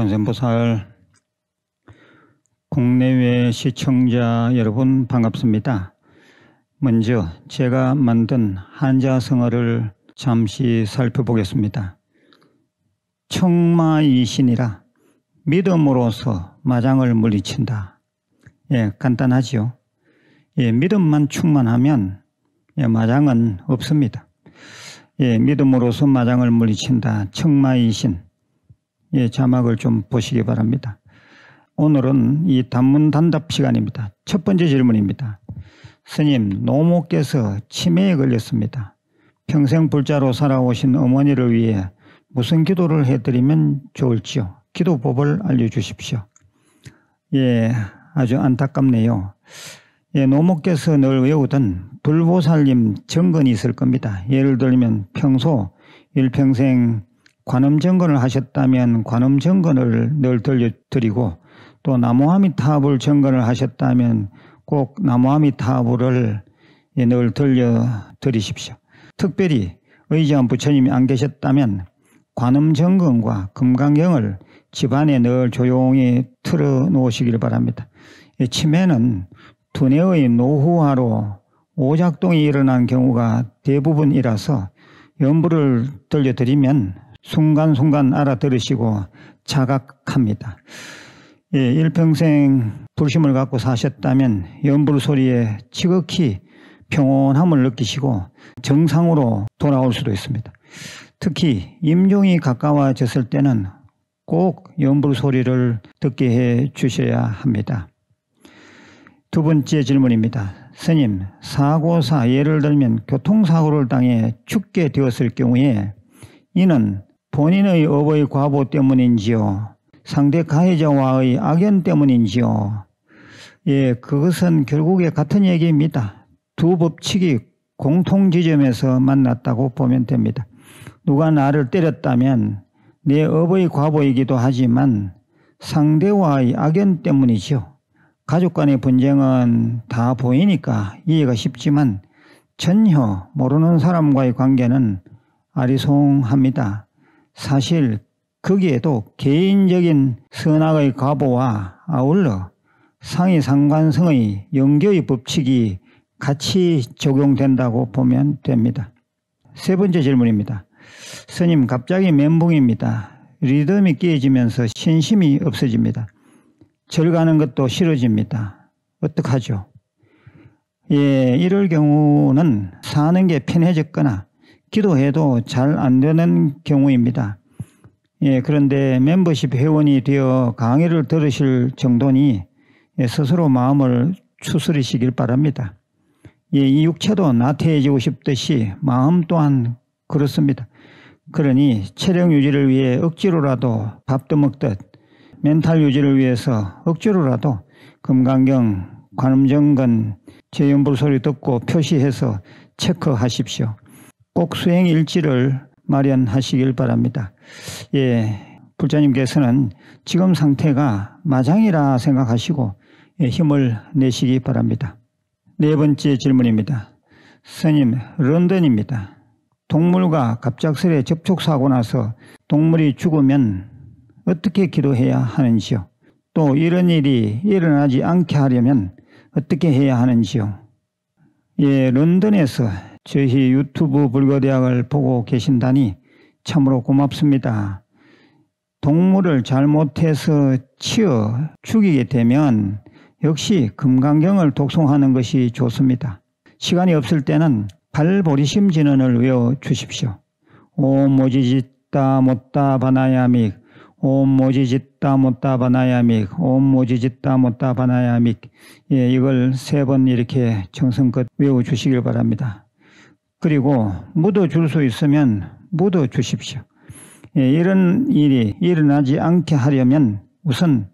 관세음보살 국내외 시청자 여러분 반갑습니다. 먼저 제가 만든 한자성어를 잠시 살펴보겠습니다. 청마이신이라 믿음으로서 마장을 물리친다. 간단하죠. 믿음만 충만하면 마장은 없습니다. 믿음으로서 마장을 물리친다. 청마이신. 자막을 좀 보시기 바랍니다. 오늘은 이 단문단답 시간입니다. 첫 번째 질문입니다. 스님, 노모께서 치매에 걸렸습니다. 평생 불자로 살아오신 어머니를 위해 무슨 기도를 해드리면 좋을지요? 기도법을 알려주십시오. 아주 안타깝네요. 노모께서 늘 외우던 불보살님 정근이 있을 겁니다. 예를 들면 평소 일평생 관음정근을 하셨다면 관음정근을 늘 들려드리고, 또 나무아미타불 정근을 하셨다면 꼭 나무아미타불을 늘 들려드리십시오. 특별히 의지한 부처님이 안 계셨다면 관음정근과 금강경을 집안에 늘 조용히 틀어놓으시길 바랍니다. 치매는 두뇌의 노후화로 오작동이 일어난 경우가 대부분이라서 연부를 들려드리면 순간순간 알아들으시고 자각합니다. 일평생 불심을 갖고 사셨다면 연불 소리에 지극히 평온함을 느끼시고 정상으로 돌아올 수도 있습니다. 특히 임종이 가까워졌을 때는 꼭 연불 소리를 듣게 해 주셔야 합니다. 두 번째 질문입니다. 스님, 사고사 예를 들면 교통사고를 당해 죽게 되었을 경우에 이는 본인의 업의 과보 때문인지요? 상대 가해자와의 악연 때문인지요? 그것은 결국에 같은 얘기입니다. 두 법칙이 공통 지점에서 만났다고 보면 됩니다. 누가 나를 때렸다면 내 업의 과보이기도 하지만 상대와의 악연 때문이죠. 가족 간의 분쟁은 다 보이니까 이해가 쉽지만 전혀 모르는 사람과의 관계는 아리송합니다. 사실 거기에도 개인적인 선악의 과보와 아울러 상이상관성의 영교의 법칙이 같이 적용된다고 보면 됩니다. 세 번째 질문입니다. 스님, 갑자기 멘붕입니다. 리듬이 깨지면서 신심이 없어집니다. 절 가는 것도 싫어집니다. 어떡하죠? 이럴 경우는 사는 게 편해졌거나 기도해도 잘 안 되는 경우입니다. 그런데 멤버십 회원이 되어 강의를 들으실 정도니 스스로 마음을 추스리시길 바랍니다. 이 육체도 나태해지고 싶듯이 마음 또한 그렇습니다. 그러니 체력 유지를 위해 억지로라도 밥도 먹듯 멘탈 유지를 위해서 억지로라도 금강경, 관음정근, 제연불 소리 듣고 표시해서 체크하십시오. 꼭 수행 일지를 마련하시길 바랍니다. 불자님께서는 지금 상태가 마장이라 생각하시고 힘을 내시기 바랍니다. 네 번째 질문입니다. 스님, 런던입니다. 동물과 갑작스레 접촉사고 나서 동물이 죽으면 어떻게 기도해야 하는지요? 또 이런 일이 일어나지 않게 하려면 어떻게 해야 하는지요? 런던에서 저희 유튜브 불교대학을 보고 계신다니 참으로 고맙습니다. 동물을 잘못해서 치어 죽이게 되면 역시 금강경을 독송하는 것이 좋습니다. 시간이 없을 때는 발보리심 진언을 외워주십시오. 옴 모지짓다 못다 바나야믹, 옴 모지짓다 못다 바나야믹, 옴 모지짓다 못다 바나야믹. 이걸 3번 이렇게 정성껏 외워주시길 바랍니다. 그리고 묻어줄 수 있으면 묻어주십시오. 이런 일이 일어나지 않게 하려면 우선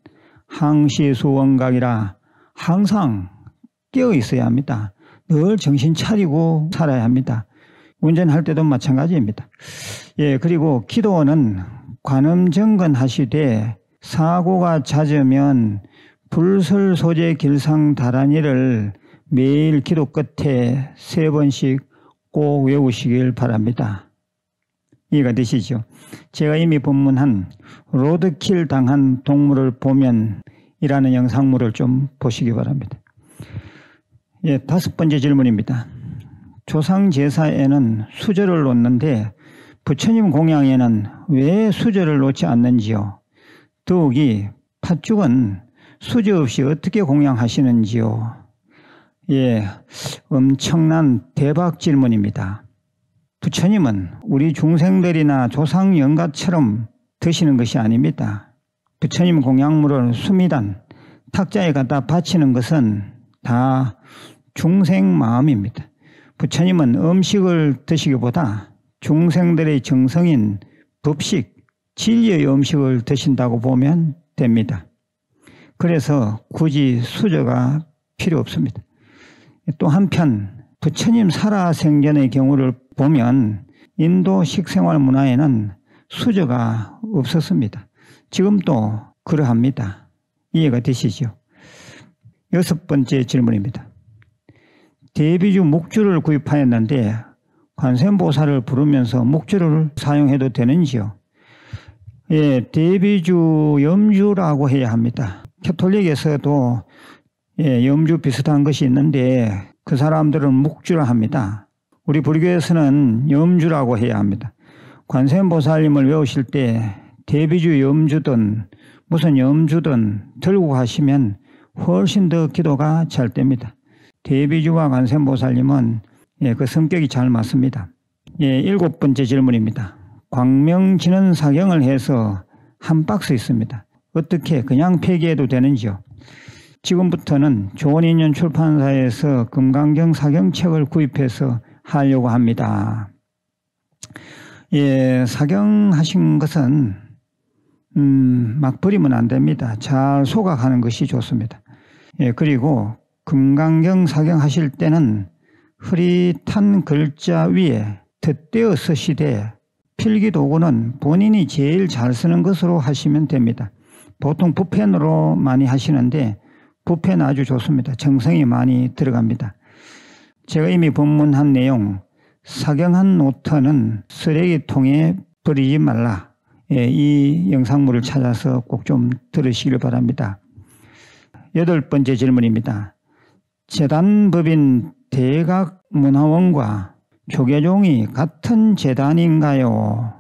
항시수원각이라 항상 깨어 있어야 합니다. 늘 정신 차리고 살아야 합니다. 운전할 때도 마찬가지입니다. 그리고 기도는 관음정근 하시되 사고가 잦으면 불설소재 길상다란이를 매일 기도 끝에 3번씩 꼭 외우시길 바랍니다. 이해가 되시죠? 제가 이미 본문한 로드킬 당한 동물을 보면 이라는 영상물을 좀 보시기 바랍니다. 예, 5번째 질문입니다. 조상제사에는 수저를 놓는데 부처님 공양에는 왜 수저를 놓지 않는지요? 더욱이 팥죽은 수저 없이 어떻게 공양하시는지요? 예, 엄청난 대박 질문입니다. 부처님은 우리 중생들이나 조상 영가처럼 드시는 것이 아닙니다. 부처님 공양물을 수미단, 탁자에 갖다 바치는 것은 다 중생 마음입니다. 부처님은 음식을 드시기보다 중생들의 정성인 법식, 진리의 음식을 드신다고 보면 됩니다. 그래서 굳이 수저가 필요 없습니다. 또 한편 부처님 살아생전의 경우를 보면 인도 식생활 문화에는 수저가 없었습니다. 지금도 그러합니다. 이해가 되시죠? 6번째 질문입니다. 대비주 묵주를 구입하였는데 관세음보살을 부르면서 묵주를 사용해도 되는지요? 예, 대비주 염주라고 해야 합니다. 캐톨릭에서도 예, 염주 비슷한 것이 있는데 그 사람들은 묵주라 합니다. 우리 불교에서는 염주라고 해야 합니다. 관세음보살님을 외우실 때 대비주 염주든 무슨 염주든 들고 가시면 훨씬 더 기도가 잘 됩니다. 대비주와 관세음보살님은 예, 그 성격이 잘 맞습니다. 예, 7번째 질문입니다. 광명진원 사경을 해서 한 박스 있습니다. 어떻게 그냥 폐기해도 되는지요? 지금부터는 좋은인연 출판사에서 금강경 사경책을 구입해서 하려고 합니다. 예, 사경하신 것은 막 버리면 안 됩니다. 잘 소각하는 것이 좋습니다. 예, 그리고 금강경 사경하실 때는 흐릿한 글자 위에 덧대어 쓰시되 필기도구는 본인이 제일 잘 쓰는 것으로 하시면 됩니다. 보통 붓펜으로 많이 하시는데 붓펜 아주 좋습니다. 정성이 많이 들어갑니다. 제가 이미 본문한 내용 사경한 노트는 쓰레기통에 버리지 말라. 예, 이 영상물을 찾아서 꼭 좀 들으시길 바랍니다. 8번째 질문입니다. 재단법인 대각문화원과 조계종이 같은 재단인가요?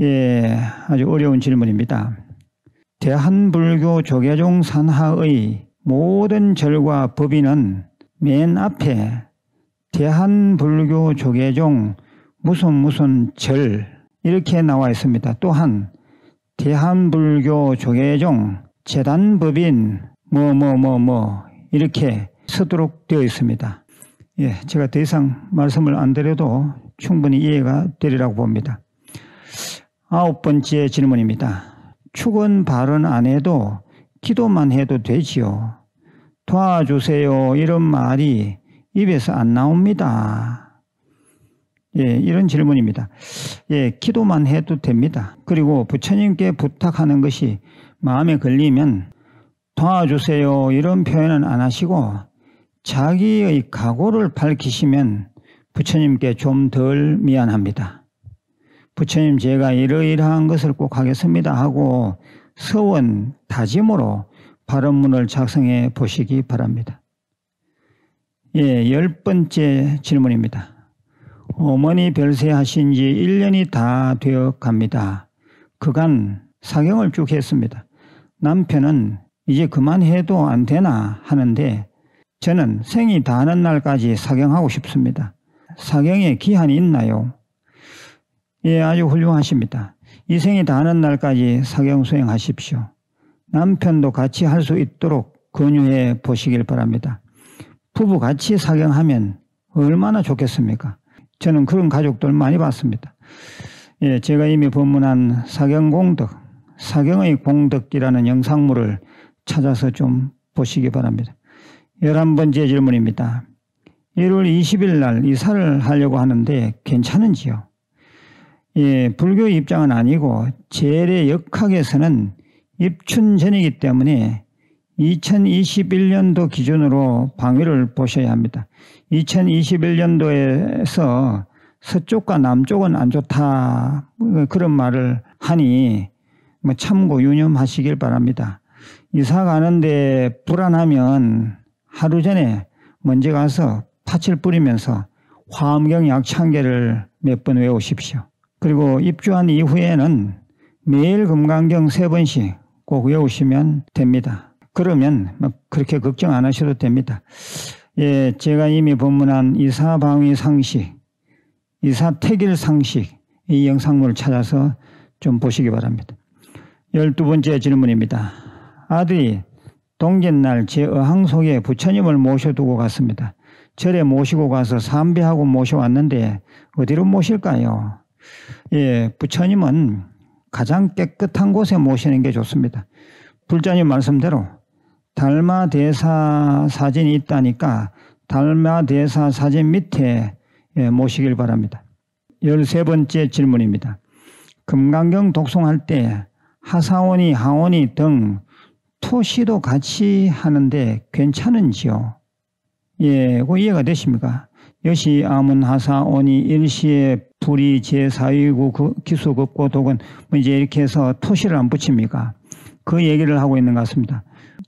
예, 아주 어려운 질문입니다. 대한불교 조계종 산하의 모든 절과 법인은 맨 앞에 대한불교 조계종 무슨 절 이렇게 나와 있습니다. 또한 대한불교 조계종 재단법인 이렇게 쓰도록 되어 있습니다. 예, 제가 더 이상 말씀을 안 드려도 충분히 이해가 되리라고 봅니다. 9번째 질문입니다. 축원 발언 안 해도 기도만 해도 되지요? 도와주세요 이런 말이 입에서 안 나옵니다. 예, 이런 질문입니다. 예, 기도만 해도 됩니다. 그리고 부처님께 부탁하는 것이 마음에 걸리면 도와주세요 이런 표현은 안 하시고 자기의 각오를 밝히시면 부처님께 좀 덜 미안합니다. 부처님 제가 이러이러한 것을 꼭 하겠습니다 하고 서원 다짐으로 발언문을 작성해 보시기 바랍니다. 예, 10번째 질문입니다. 어머니 별세하신 지 1년이 다 되어 갑니다. 그간 사경을 쭉 했습니다. 남편은 이제 그만해도 안 되나 하는데 저는 생이 다하는 날까지 사경하고 싶습니다. 사경에 기한이 있나요? 예, 아주 훌륭하십니다. 이 생이 다하는 날까지 사경 수행하십시오. 남편도 같이 할 수 있도록 권유해 보시길 바랍니다. 부부 같이 사경하면 얼마나 좋겠습니까? 저는 그런 가족들 많이 봤습니다. 예, 제가 이미 법문한 사경공덕, 사경의 공덕이라는 영상물을 찾아서 좀 보시기 바랍니다. 11번째 질문입니다. 1월 20일 날 이사를 하려고 하는데 괜찮은지요? 예, 불교 입장은 아니고 제례 역학에서는 입춘 전이기 때문에 2021년도 기준으로 방위를 보셔야 합니다. 2021년도에서 서쪽과 남쪽은 안 좋다 그런 말을 하니 참고 유념하시길 바랍니다. 이사 가는데 불안하면 하루 전에 먼저 가서 팥을 뿌리면서 화엄경 약 1000개를 몇 번 외우십시오. 그리고 입주한 이후에는 매일 금강경 3번씩 꼭 외우시면 됩니다. 그러면 그렇게 걱정 안 하셔도 됩니다. 예, 제가 이미 법문한 이사방위 상식, 이사택일 상식 이 영상물을 찾아서 좀 보시기 바랍니다. 12번째 질문입니다. 아들이 동짓날 제 어항 속에 부처님을 모셔두고 갔습니다. 절에 모시고 가서 삼배하고 모셔왔는데 어디로 모실까요? 예, 부처님은 가장 깨끗한 곳에 모시는 게 좋습니다. 불자님 말씀대로 달마대사 사진이 있다니까 달마대사 사진 밑에 모시길 바랍니다. 13번째 질문입니다. 금강경 독송할 때 하사오니 하오니 등 토시도 같이 하는데 괜찮은지요? 예, 그 이해가 되십니까? 여시 아문 하사오니 일시에 불이 제4위구 기수급고 독은 이제 이렇게 해서 토시를 안 붙입니까? 그 얘기를 하고 있는 것 같습니다.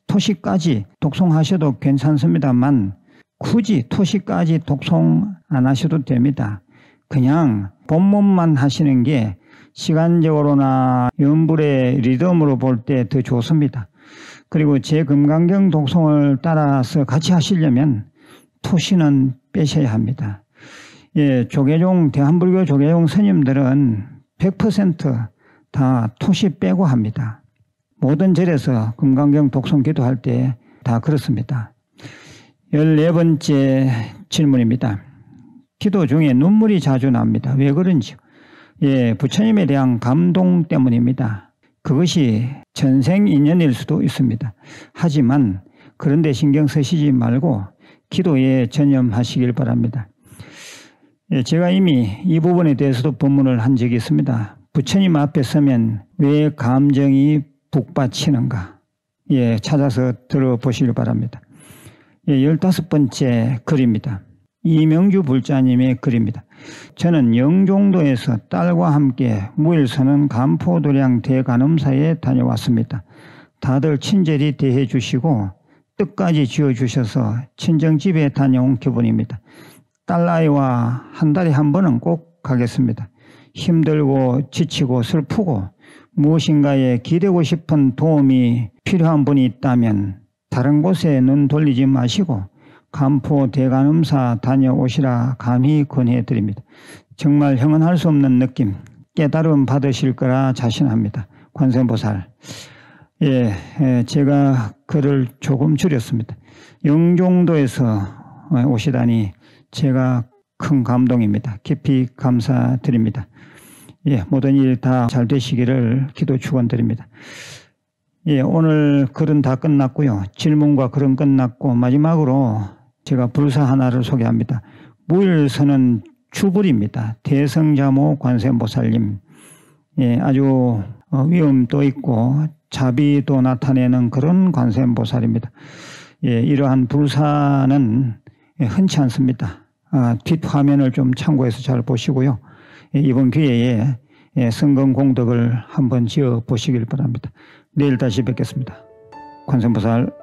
토시까지 독송하셔도 괜찮습니다만 굳이 토시까지 독송 안 하셔도 됩니다. 그냥 본문만 하시는 게 시간적으로나 연불의 리듬으로 볼 때 더 좋습니다. 그리고 제 금강경 독송을 따라서 같이 하시려면 토시는 빼셔야 합니다. 예, 조계종, 대한불교 조계종 스님들은 100% 다 토시 빼고 합니다. 모든 절에서 금강경 독송 기도할 때 다 그렇습니다. 14번째 질문입니다. 기도 중에 눈물이 자주 납니다. 왜 그런지요? 예, 부처님에 대한 감동 때문입니다. 그것이 전생 인연일 수도 있습니다. 하지만 그런데 신경 쓰시지 말고 기도에 전념하시길 바랍니다. 예, 제가 이미 이 부분에 대해서도 법문을 한 적이 있습니다. 부처님 앞에 서면 왜 감정이 북받치는가? 예, 찾아서 들어보시길 바랍니다. 예, 15번째 글입니다. 이명주 불자님의 글입니다. 저는 영종도에서 딸과 함께 무일서는 간포도량 대간음사에 다녀왔습니다. 다들 친절히 대해 주시고 뜻까지 지어주셔서 친정집에 다녀온 기분입니다. 딸아이와 한 달에 한 번은 꼭 가겠습니다. 힘들고 지치고 슬프고 무엇인가에 기대고 싶은 도움이 필요한 분이 있다면 다른 곳에 눈 돌리지 마시고 간포 대간음사 다녀오시라 감히 권해드립니다. 정말 형언할 수 없는 느낌, 깨달음 받으실 거라 자신합니다. 관세음보살. 예, 제가 글을 조금 줄였습니다. 영종도에서 오시다니 제가 큰 감동입니다. 깊이 감사드립니다. 예, 모든 일 다 잘 되시기를 기도 축원드립니다. 예, 오늘 글은 다 끝났고요. 질문과 글은 끝났고 마지막으로 제가 불사 하나를 소개합니다. 무일서는 주불입니다. 대성자모 관세음보살님. 예, 아주 위엄도 있고 자비도 나타내는 그런 관세음보살입니다. 예, 이러한 불사는 흔치 않습니다. 뒷화면을 좀 참고해서 잘 보시고요. 이번 기회에 성공공덕을 한번 지어 보시길 바랍니다. 내일 다시 뵙겠습니다. 관세음보살.